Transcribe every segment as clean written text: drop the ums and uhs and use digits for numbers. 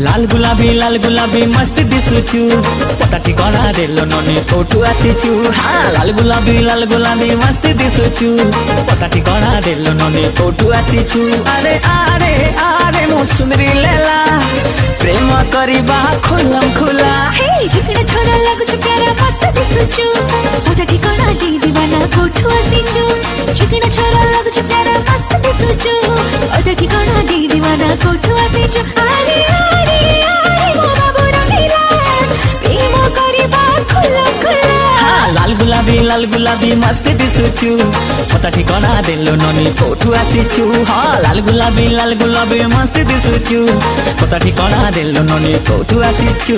लाल गुलाबी मस्त दिसुचु पता ठिकाना देलो ननी कोठु आसीचु हाँ लाल गुलाबी मस्त दिसुचु पता ठिकाना देलो ननी कोठु आसीचु अरे अरे अरे मो सुंदरी लेला प्रेम करिबा खुलम खुला हे झुकड़ा छोरा लगुचु प्यारा मस्त दिसुचु पता ठिकाना दे दीवाना कोठु आसीचु झुकड़ा छोरा लगुचु प्यारा मस्त दिसुचु पता ठिकाना दे दीवाना कोठु आसीचु अरे अरे अरे मो बाबू रंगीला प्रेम करिबा खुलम खुला हाँ लाल गुलाबी मस्त दिसुचु पता ठिकाना देलो ननी कोठु आसीचु हाँ लाल गुलाबी मस्त दिसुचु पता ठिकाना देलो ननी कोठु आसीचु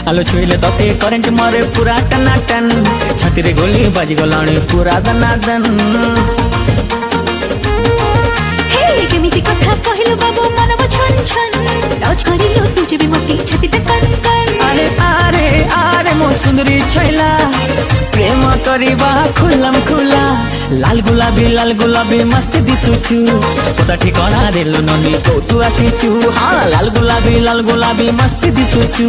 आलो छुईले तके करेंट मारे पूरा टनाटन छाती रे गोली बाजी गलाणी पूरा दनादन हे केमिति कथा कहिलो बाबू मनम छन छन लज करिलो तुझे भी मती छाती त कन कन अरे अरे अरे मो सुंदरी छैला प्रेम करिबा खुलम खुला लाल गुलाबी मस्त दिसुचु पता ठिकाना देलो ननी कोठु आसीचु हाँ लाल गुलाबी मस्त दिसुचु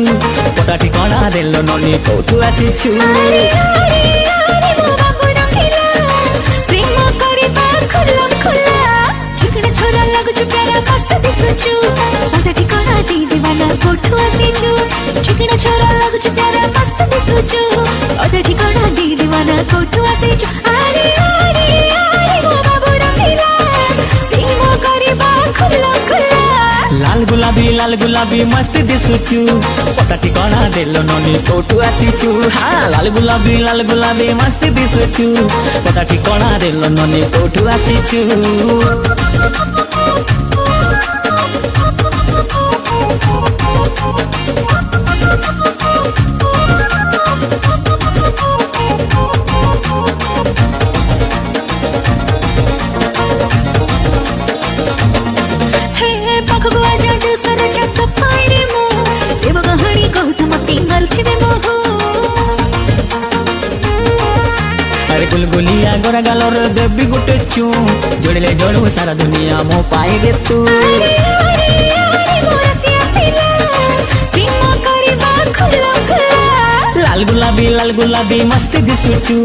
पता ठिकाना देलो ननी कोठु आसीचु अरे अरे अरे मो बाबू रंगीला प्रेम करिबा खुलम खुला झुकड़ा छोरा लगुचु प्यारा मस्त दिसुचु पता ठिकाना दे दीवाना कोठु आसीचु झुकड़ा छोरा लगुचु प्यारा मस्त दिसुचु पता ठिकाना दे दीवाना कोठु आसीचु अरे अरे अरे मो बाबू रंगीला प्रेम करिबा खुलम खुला लाल गुलाबी मस्त दिसुचु पता ठिकाना देलो ननी कोठु आसीचु हाँ लाल गुलाबी मस्त दिसुचु पता ठिकाना देलो ननी कोठु आसीचु अरे गुलगुलिया गोरा गालोर देवी गुटे चू जोड़ले जोड़ू सारा दुनिया मो पाए रे तू लाल गुलाबी मस्त दिसुचु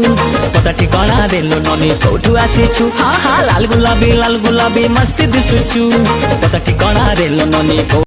पता ठिकाना देलो ननी कोठु आसीचु हाँ हाँ लाल गुलाबी मस्त दिसुचु पता ठिकाना देलो ननी